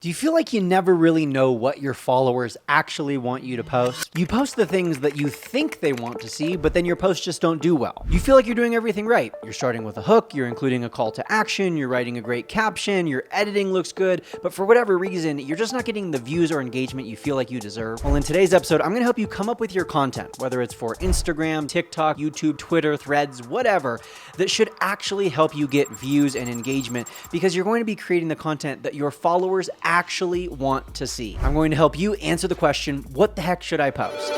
Do you feel like you never really know what your followers actually want you to post? You post the things that you think they want to see, but then your posts just don't do well. You feel like you're doing everything right. You're starting with a hook, you're including a call to action, you're writing a great caption, your editing looks good, but for whatever reason, you're just not getting the views or engagement you feel like you deserve. Well, in today's episode, I'm gonna help you come up with your content, whether it's for Instagram, TikTok, YouTube, Twitter, Threads, whatever, that should actually help you get views and engagement, because you're going to be creating the content that your followers actually want to see. I'm going to help you answer the question, what the heck should I post?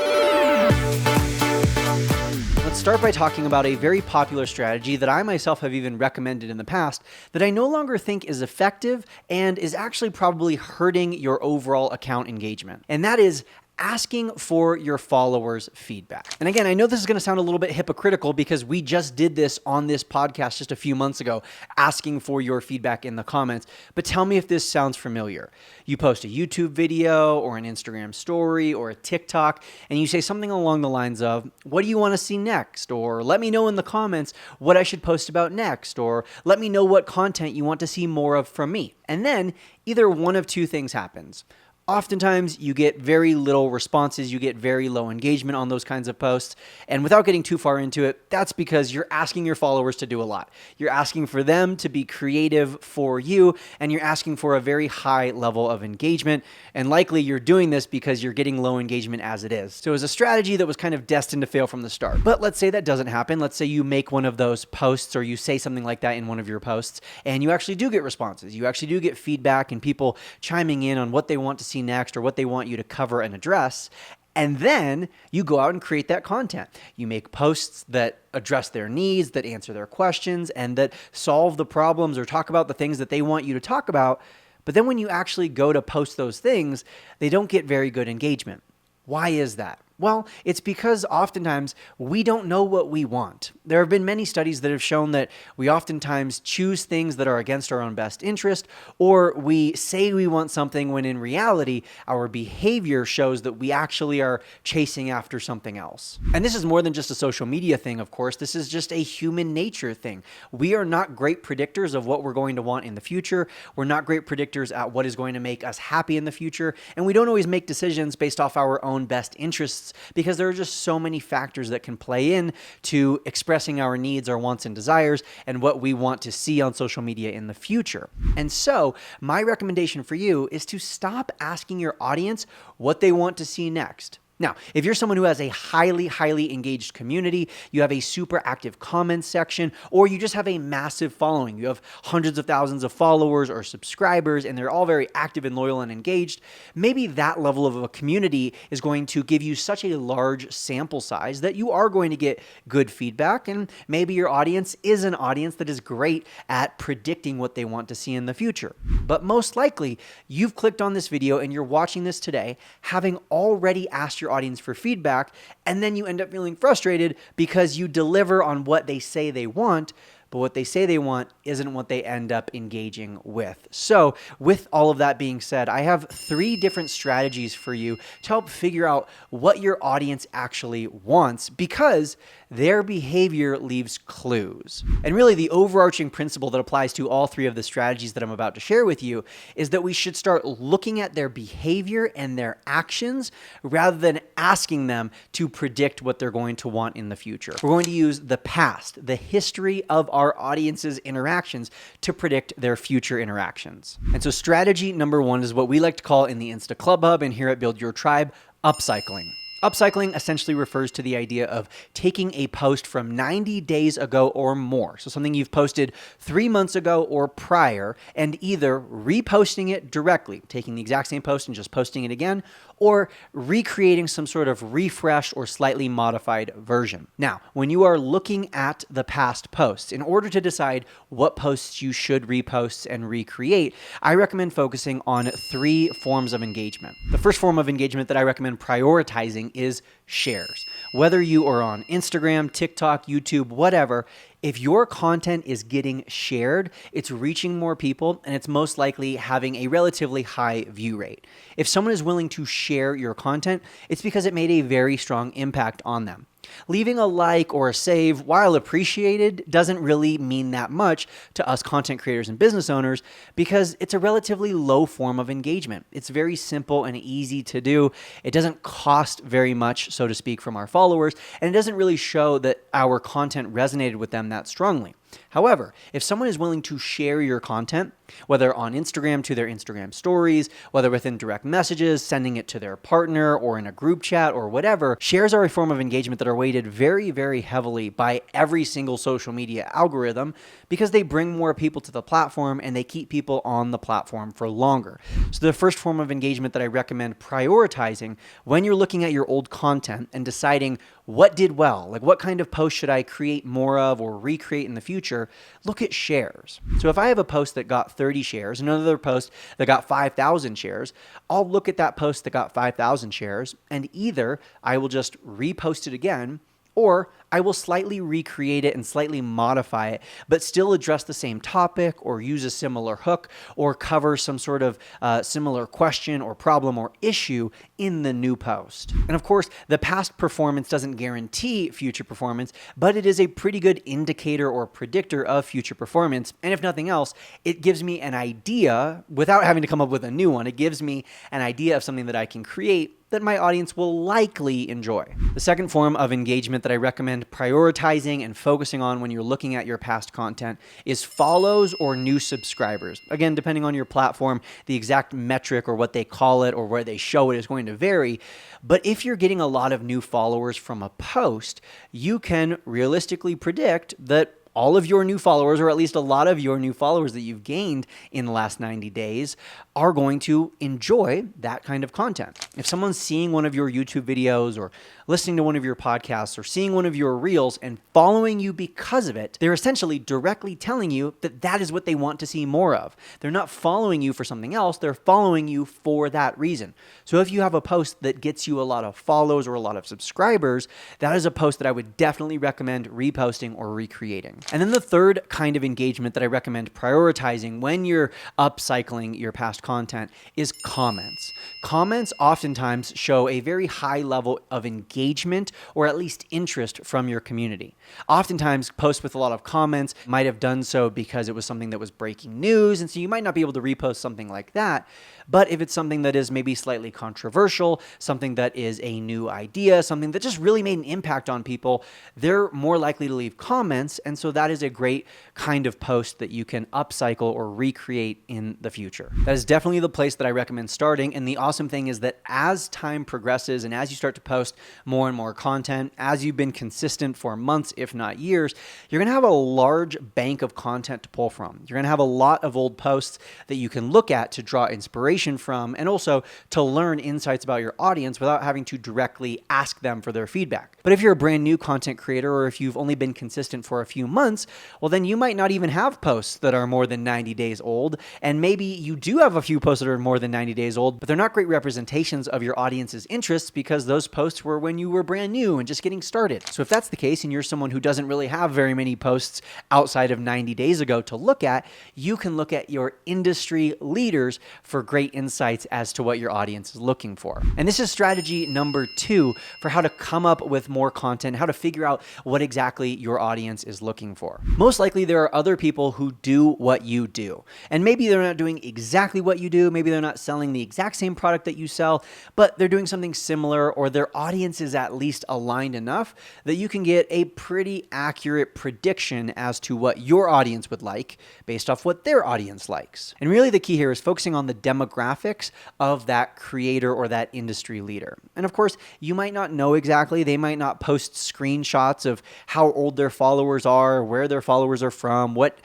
Let's start by talking about a very popular strategy that I myself have even recommended in the past that I no longer think is effective and is actually probably hurting your overall account engagement. And that is asking for your followers' feedback. And again, I know this is going to sound a little bit hypocritical because we just did this on this podcast just a few months ago, asking for your feedback in the comments. But tell me if this sounds familiar. You post a YouTube video or an Instagram story or a TikTok, and you say something along the lines of, what do you want to see next? Or let me know in the comments what I should post about next. Or let me know what content you want to see more of from me. And then either one of two things happens. Oftentimes, you get very little responses, you get very low engagement on those kinds of posts. And without getting too far into it, that's because you're asking your followers to do a lot. You're asking for them to be creative for you, and you're asking for a very high level of engagement. And likely you're doing this because you're getting low engagement as it is. So it was a strategy that was kind of destined to fail from the start. But let's say that doesn't happen. Let's say you make one of those posts or you say something like that in one of your posts, and you actually do get responses. You actually do get feedback and people chiming in on what they want to see next or what they want you to cover and address. And then you go out and create that content. You make posts that address their needs, that answer their questions, and that solve the problems or talk about the things that they want you to talk about. But then when you actually go to post those things, they don't get very good engagement. Why is that? Well, it's because oftentimes we don't know what we want. There have been many studies that have shown that we oftentimes choose things that are against our own best interest, or we say we want something when in reality, our behavior shows that we actually are chasing after something else. And this is more than just a social media thing, of course. This is just a human nature thing. We are not great predictors of what we're going to want in the future. We're not great predictors at what is going to make us happy in the future. And we don't always make decisions based off our own best interests, because there are just so many factors that can play in to expressing our needs, our wants and desires, and what we want to see on social media in the future. And so my recommendation for you is to stop asking your audience what they want to see next. Now, if you're someone who has a highly engaged community, you have a super active comments section, or you just have a massive following, you have hundreds of thousands of followers or subscribers, and they're all very active and loyal and engaged, maybe that level of a community is going to give you such a large sample size that you are going to get good feedback, and maybe your audience is an audience that is great at predicting what they want to see in the future. But most likely, you've clicked on this video and you're watching this today, having already asked your audience for feedback, and then you end up feeling frustrated because you deliver on what they say they want, but what they say they want isn't what they end up engaging with. So with all of that being said, I have 3 different strategies for you to help figure out what your audience actually wants, because their behavior leaves clues. And really the overarching principle that applies to all 3 of the strategies that I'm about to share with you is that we should start looking at their behavior and their actions rather than asking them to predict what they're going to want in the future. We're going to use the past, the history of our audience's interactions to predict their future interactions. And so strategy number 1 is what we like to call in the InstaClubHub and here at Build Your Tribe, upcycling. Upcycling essentially refers to the idea of taking a post from 90 days ago or more, so something you've posted 3 months ago or prior, and either reposting it directly, taking the exact same post and just posting it again, or recreating some sort of refreshed or slightly modified version. Now, when you are looking at the past posts, in order to decide what posts you should repost and recreate, I recommend focusing on 3 forms of engagement. The first form of engagement that I recommend prioritizing is shares. Whether you are on Instagram, TikTok, YouTube, whatever, if your content is getting shared, it's reaching more people and it's most likely having a relatively high view rate. If someone is willing to share your content, it's because it made a very strong impact on them. Leaving a like or a save, while appreciated, doesn't really mean that much to us content creators and business owners because it's a relatively low form of engagement. It's very simple and easy to do. It doesn't cost very much, so to speak, from our followers, and it doesn't really show that our content resonated with them that strongly. However, if someone is willing to share your content, whether on Instagram to their Instagram stories, whether within direct messages, sending it to their partner or in a group chat or whatever, shares are a form of engagement that are weighted very, very heavily by every single social media algorithm because they bring more people to the platform and they keep people on the platform for longer. So the first form of engagement that I recommend prioritizing when you're looking at your old content and deciding what did well, like what kind of post should I create more of or recreate in the future, look at shares. So if I have a post that got 30 shares, another post that got 5,000 shares, I'll look at that post that got 5,000 shares and either I will just repost it again or I will slightly recreate it and slightly modify it, but still address the same topic or use a similar hook or cover some sort of similar question or problem or issue in the new post. And of course, the past performance doesn't guarantee future performance, but it is a pretty good indicator or predictor of future performance. And if nothing else, it gives me an idea without having to come up with a new one. It gives me an idea of something that I can create that my audience will likely enjoy. The second form of engagement that I recommend prioritizing and focusing on when you're looking at your past content is follows or new subscribers. Again, depending on your platform, the exact metric or what they call it or where they show it is going to vary. But if you're getting a lot of new followers from a post, you can realistically predict that all of your new followers, or at least a lot of your new followers that you've gained in the last 90 days, are going to enjoy that kind of content. If someone's seeing one of your YouTube videos or listening to one of your podcasts or seeing one of your reels and following you because of it, they're essentially directly telling you that that is what they want to see more of. They're not following you for something else. They're following you for that reason. So if you have a post that gets you a lot of follows or a lot of subscribers, that is a post that I would definitely recommend reposting or recreating. And then the third kind of engagement that I recommend prioritizing when you're upcycling your past content is comments. Comments oftentimes show a very high level of engagement or at least interest from your community. Oftentimes, posts with a lot of comments might have done so because it was something that was breaking news, and so you might not be able to repost something like that. But if it's something that is maybe slightly controversial, something that is a new idea, something that just really made an impact on people, they're more likely to leave comments, and so that is a great kind of post that you can upcycle or recreate in the future. That is definitely the place that I recommend starting, and the awesome thing is that as time progresses and as you start to post more and more content, as you've been consistent for months, if not years, you're going to have a large bank of content to pull from. You're going to have a lot of old posts that you can look at to draw inspiration from and also to learn insights about your audience without having to directly ask them for their feedback. But if you're a brand new content creator or if you've only been consistent for a few months, well, then you might not even have posts that are more than 90 days old. And maybe you do have a few posts that are more than 90 days old, but they're not great representations of your audience's interests because those posts were when you were brand new and just getting started. So if that's the case and you're someone who doesn't really have very many posts outside of 90 days ago to look at, you can look at your industry leaders for great insights as to what your audience is looking for. And this is strategy number 2 for how to come up with more content, how to figure out what exactly your audience is looking for. Most likely there are other people who do what you do. And maybe they're not doing exactly what you do. Maybe they're not selling the exact same product that you sell, but they're doing something similar or their audience is at least aligned enough that you can get a pretty accurate prediction as to what your audience would like based off what their audience likes. And really the key here is focusing on the demographics of that creator or that industry leader. And of course, you might not know exactly. They might not post screenshots of how old their followers are, where their followers are from, what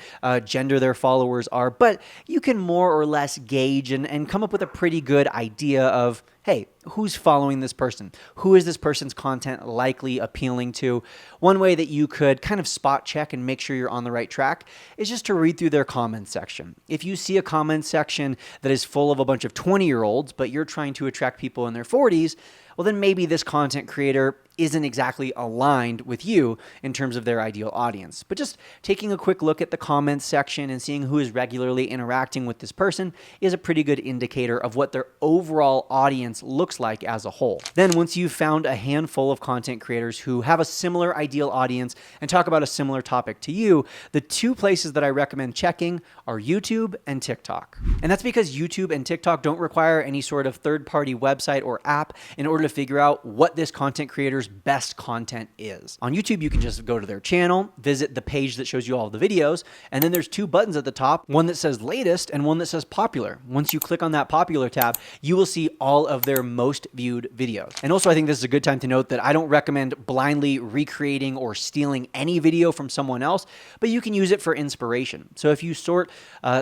gender their followers are, but you can more or less gauge and come up with a pretty good idea of, hey, who's following this person? Who is this person's content likely appealing to? One way that you could kind of spot check and make sure you're on the right track is just to read through their comment section. If you see a comment section that is full of a bunch of 20-year-olds, but you're trying to attract people in their 40s, well, then maybe this content creator isn't exactly aligned with you in terms of their ideal audience. But just taking a quick look at the comments section and seeing who is regularly interacting with this person is a pretty good indicator of what their overall audience audience looks like as a whole. Then once you've found a handful of content creators who have a similar ideal audience and talk about a similar topic to you, the two places that I recommend checking are YouTube and TikTok. And that's because YouTube and TikTok don't require any sort of third-party website or app in order to figure out what this content creator's best content is. On YouTube, you can just go to their channel, visit the page that shows you all the videos, and then there's two buttons at the top, one that says latest and one that says popular. Once you click on that popular tab, you will see all of their most viewed videos. And also, I think this is a good time to note that I don't recommend blindly recreating or stealing any video from someone else, but you can use it for inspiration. So if you sort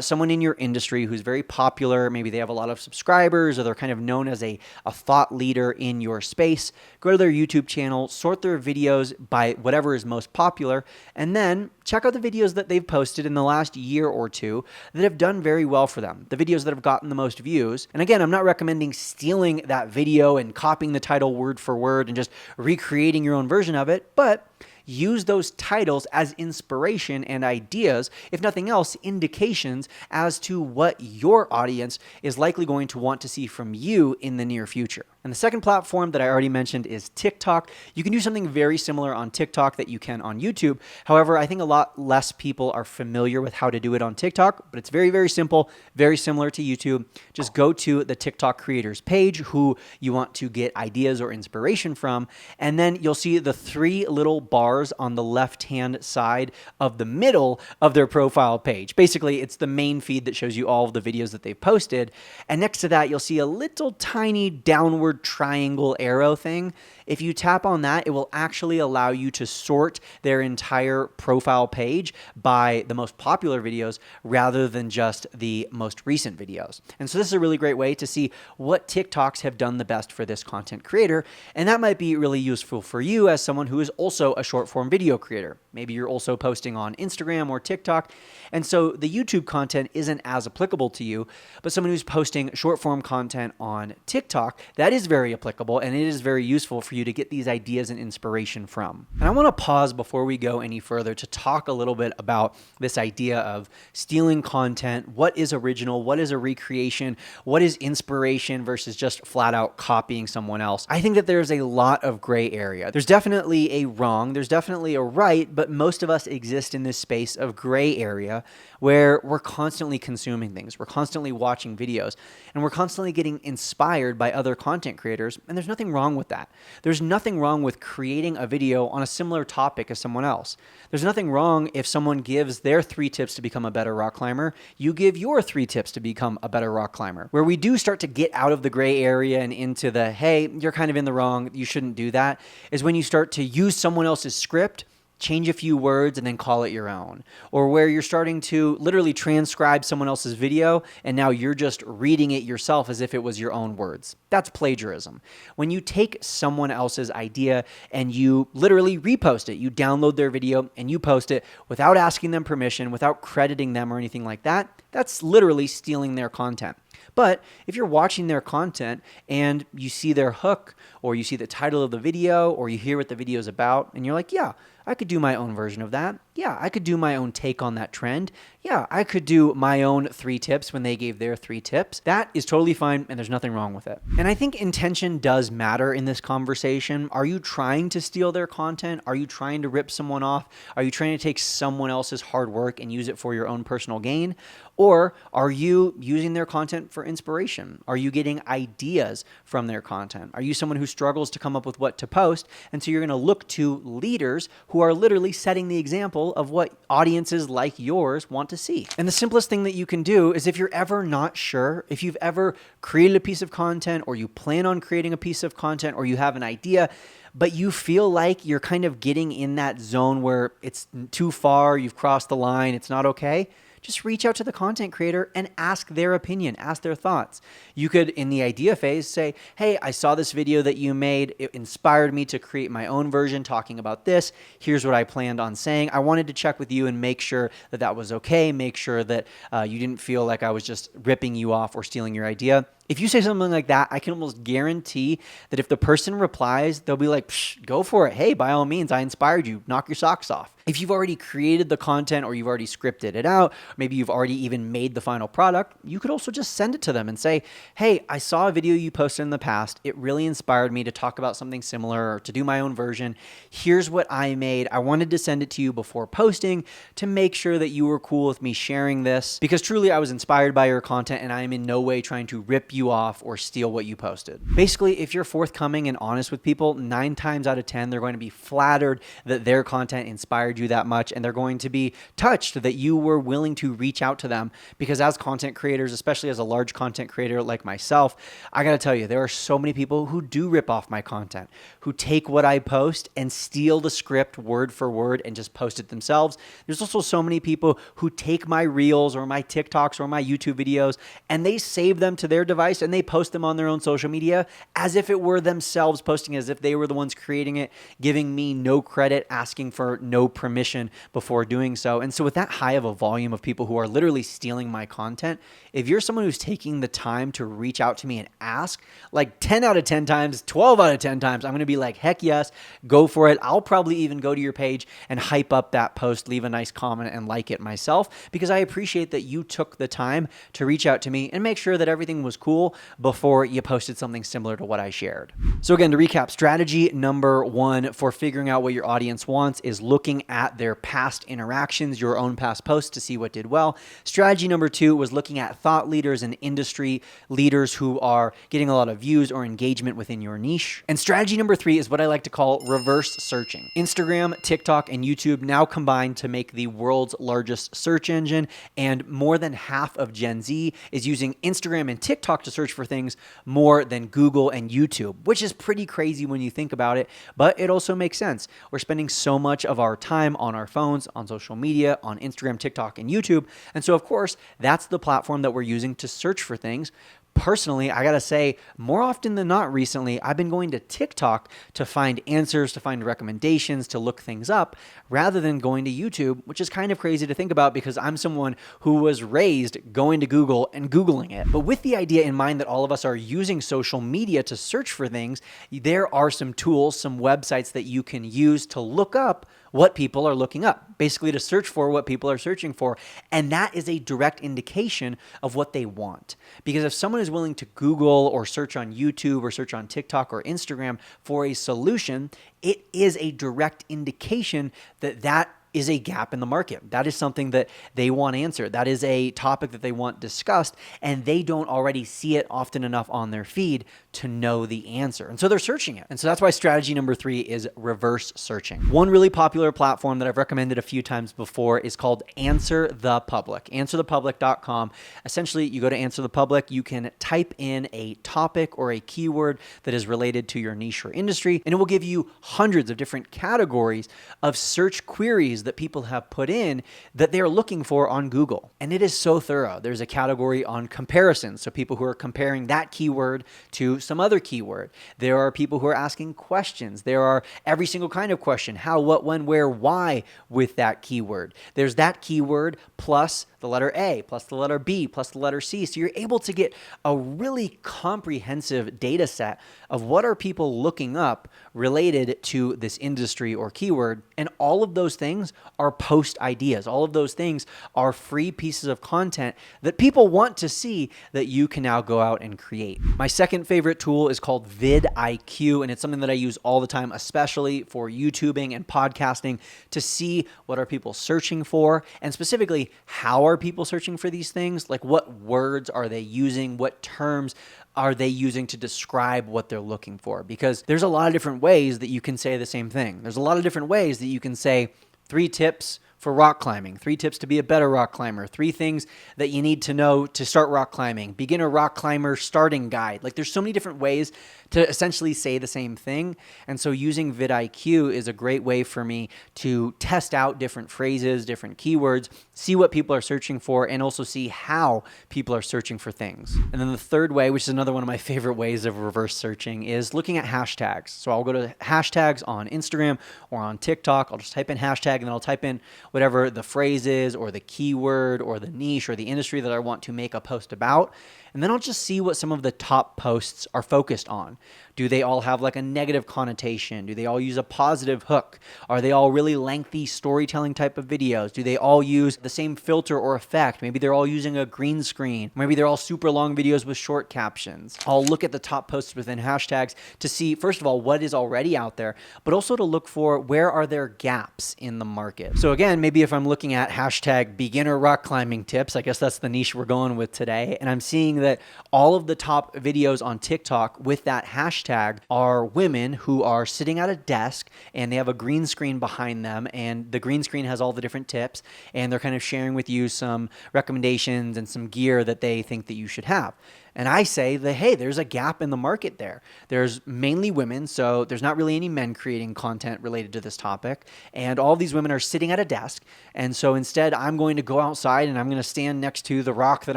someone in your industry who's very popular, maybe they have a lot of subscribers or they're kind of known as a thought leader in your space, go to their YouTube channel, sort their videos by whatever is most popular, and then check out the videos that they've posted in the last year or two that have done very well for them, the videos that have gotten the most views. And again, I'm not recommending stealing that video and copying the title word for word and just recreating your own version of it, but use those titles as inspiration and ideas, if nothing else, indications as to what your audience is likely going to want to see from you in the near future. And the second platform that I already mentioned is TikTok. You can do something very similar on TikTok that you can on YouTube. However, I think a lot less people are familiar with how to do it on TikTok, but it's very, very simple, very similar to YouTube. Just go to the TikTok creators page who you want to get ideas or inspiration from, and then you'll see the three little bars on the left-hand side of the middle of their profile page. Basically, it's the main feed that shows you all of the videos that they've posted, and next to that, you'll see a little tiny downward triangle arrow thing. If you tap on that, it will actually allow you to sort their entire profile page by the most popular videos rather than just the most recent videos. And so this is a really great way to see what TikToks have done the best for this content creator. And that might be really useful for you as someone who is also a short form video creator. Maybe you're also posting on Instagram or TikTok. And so the YouTube content isn't as applicable to you, but someone who's posting short form content on TikTok, that is very applicable and it is very useful for you to get these ideas and inspiration from. And I want to pause before we go any further to talk a little bit about this idea of stealing content. What is original? What is a recreation? What is inspiration versus just flat out copying someone else? I think that there's a lot of gray area. There's definitely a wrong, there's definitely a right, but most of us exist in this space of gray area where we're constantly consuming things. We're constantly watching videos and we're constantly getting inspired by other content creators. And there's nothing wrong with that. There's nothing wrong with creating a video on a similar topic as someone else. There's nothing wrong if someone gives their 3 tips to become a better rock climber, you give your 3 tips to become a better rock climber. Where we do start to get out of the gray area and into the, hey, you're kind of in the wrong, you shouldn't do that, is when you start to use someone else's script, change a few words and then call it your own. Or where you're starting to literally transcribe someone else's video and now you're just reading it yourself as if it was your own words. That's plagiarism. When you take someone else's idea and you literally repost it, you download their video and you post it without asking them permission, without crediting them or anything like that, that's literally stealing their content. But if you're watching their content and you see their hook or you see the title of the video or you hear what the video is about and you're like, yeah, I could do my own version of that. Yeah, I could do my own take on that trend. Yeah, I could do my own 3 tips when they gave their 3 tips. That is totally fine and there's nothing wrong with it. And I think intention does matter in this conversation. Are you trying to steal their content? Are you trying to rip someone off? Are you trying to take someone else's hard work and use it for your own personal gain? Or are you using their content for inspiration? Are you getting ideas from their content? Are you someone who struggles to come up with what to post? And so you're going to look to leaders who are literally setting the example of what audiences like yours want to see. And the simplest thing that you can do is if you're ever not sure, if you've ever created a piece of content or you plan on creating a piece of content or you have an idea, but you feel like you're kind of getting in that zone where it's too far, you've crossed the line, it's not okay, just reach out to the content creator and ask their opinion, ask their thoughts. You could, in the idea phase, say, hey, I saw this video that you made. It inspired me to create my own version talking about this. Here's what I planned on saying. I wanted to check with you and make sure that that was okay, make sure that you didn't feel like I was just ripping you off or stealing your idea. If you say something like that, I can almost guarantee that if the person replies, they'll be like, Psh, go for it. Hey, by all means, I inspired you. Knock your socks off. If you've already created the content or you've already scripted it out, maybe you've already even made the final product, you could also just send it to them and say, hey, I saw a video you posted in the past. It really inspired me to talk about something similar or to do my own version. Here's what I made. I wanted to send it to you before posting to make sure that you were cool with me sharing this, because truly I was inspired by your content and I am in no way trying to rip you off or steal what you posted. Basically, if you're forthcoming and honest with people, 9 times out of 10, they're going to be flattered that their content inspired you that much, and they're going to be touched that you were willing to reach out to them, because as content creators, especially as a large content creator like myself, I gotta tell you, there are so many people who do rip off my content, who take what I post and steal the script word for word and just post it themselves. There's also so many people who take my reels or my TikToks or my YouTube videos and they save them to their device and they post them on their own social media as if it were themselves posting, as if they were the ones creating it, giving me no credit, asking for no permission before doing so. And so with that high of a volume of people who are literally stealing my content, if you're someone who's taking the time to reach out to me and ask, like 10 out of 10 times, 12 out of 10 times, I'm going to be like, heck yes, go for it. I'll probably even go to your page and hype up that post, leave a nice comment and like it myself, because I appreciate that you took the time to reach out to me and make sure that everything was cool before you posted something similar to what I shared. So again, to recap, strategy number 1 for figuring out what your audience wants is looking at their past interactions, your own past posts, to see what did well. Strategy number 2 was looking at thought leaders and industry leaders who are getting a lot of views or engagement within your niche. And strategy number 3 is what I like to call reverse searching. Instagram, TikTok, and YouTube now combine to make the world's largest search engine, and more than half of Gen Z is using Instagram and TikTok to search for things more than Google and YouTube, which is pretty crazy when you think about it, but it also makes sense. We're spending so much of our time on our phones, on social media, on Instagram, TikTok, and YouTube, and so of course, that's the platform that we're using to search for things. Personally, I gotta say, more often than not recently, I've been going to TikTok to find answers, to find recommendations, to look things up, rather than going to YouTube, which is kind of crazy to think about because I'm someone who was raised going to Google and Googling it. But with the idea in mind that all of us are using social media to search for things, there are some tools, some websites that you can use to look up what people are looking up, basically to search for what people are searching for. And that is a direct indication of what they want. Because if someone is willing to Google or search on YouTube or search on TikTok or Instagram for a solution, it is a direct indication that that is a gap in the market. That is something that they want answered. That is a topic that they want discussed, and they don't already see it often enough on their feed to know the answer. And so they're searching it. And so that's why strategy number 3 is reverse searching. One really popular platform that I've recommended a few times before is called Answer the Public. AnswerThePublic.com. Essentially, you go to Answer the Public, you can type in a topic or a keyword that is related to your niche or industry, and it will give you hundreds of different categories of search queries that people have put in that they're looking for on Google. And it is so thorough. There's a category on comparisons, so people who are comparing that keyword to some other keyword. There are people who are asking questions. There are every single kind of question: how, what, when, where, why with that keyword. There's that keyword plus the letter A, plus the letter B, plus the letter C. So you're able to get a really comprehensive data set of what are people looking up related to this industry or keyword. And all of those things are post ideas. All of those things are free pieces of content that people want to see that you can now go out and create. My second favorite tool is called vidIQ, and it's something that I use all the time, especially for YouTubing and podcasting, to see what are people searching for, and specifically, how are people searching for these things? Like, what words are they using? What terms are they using to describe what they're looking for? Because there's a lot of different ways that you can say the same thing. There's a lot of different ways that you can say 3 tips for rock climbing, 3 tips to be a better rock climber, 3 things that you need to know to start rock climbing, beginner rock climber starting guide. Like, there's so many different ways to essentially say the same thing. And so using vidIQ is a great way for me to test out different phrases, different keywords, see what people are searching for, and also see how people are searching for things. And then the third way, which is another one of my favorite ways of reverse searching, is looking at hashtags. So I'll go to hashtags on Instagram or on TikTok. I'll just type in hashtag, and then I'll type in whatever the phrase is or the keyword or the niche or the industry that I want to make a post about. and then I'll just see what some of the top posts are focused on. Do they all have like a negative connotation? Do they all use a positive hook? Are they all really lengthy storytelling type of videos? Do they all use the same filter or effect? Maybe they're all using a green screen. Maybe they're all super long videos with short captions. I'll look at the top posts within hashtags to see, first of all, what is already out there, but also to look for where are there gaps in the market. So again, maybe if I'm looking at hashtag beginner rock climbing tips, I guess that's the niche we're going with today, and I'm seeing that all of the top videos on TikTok with that hashtag are women who are sitting at a desk and they have a green screen behind them, and the green screen has all the different tips, and they're kind of sharing with you some recommendations and some gear that they think that you should have. And I say that, hey, there's a gap in the market there. There's mainly women, so there's not really any men creating content related to this topic. And all of these women are sitting at a desk. And so instead, I'm going to go outside and I'm going to stand next to the rock that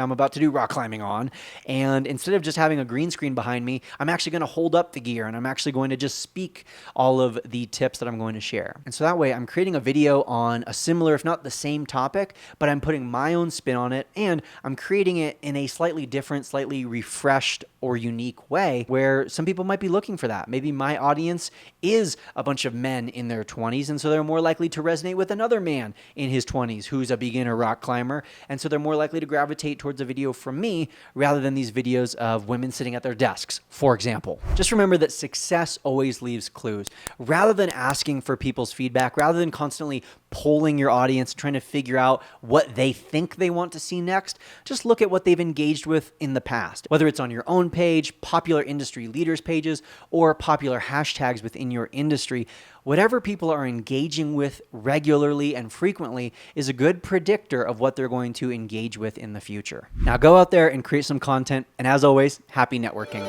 I'm about to do rock climbing on. And instead of just having a green screen behind me, I'm actually going to hold up the gear and I'm actually going to just speak all of the tips that I'm going to share. And so that way, I'm creating a video on a similar, if not the same topic, but I'm putting my own spin on it, and I'm creating it in a slightly different, slightly refreshed or unique way where some people might be looking for that. Maybe my audience is a bunch of men in their 20s, and so they're more likely to resonate with another man in his 20s who's a beginner rock climber, and so they're more likely to gravitate towards a video from me rather than these videos of women sitting at their desks, for example. Just remember that success always leaves clues. Rather than asking for people's feedback, rather than constantly polling your audience, trying to figure out what they think they want to see next, just look at what they've engaged with in the past. Whether it's on your own page, popular industry leaders pages, or popular hashtags within your industry, whatever people are engaging with regularly and frequently is a good predictor of what they're going to engage with in the future. Now go out there and create some content, and as always, happy networking.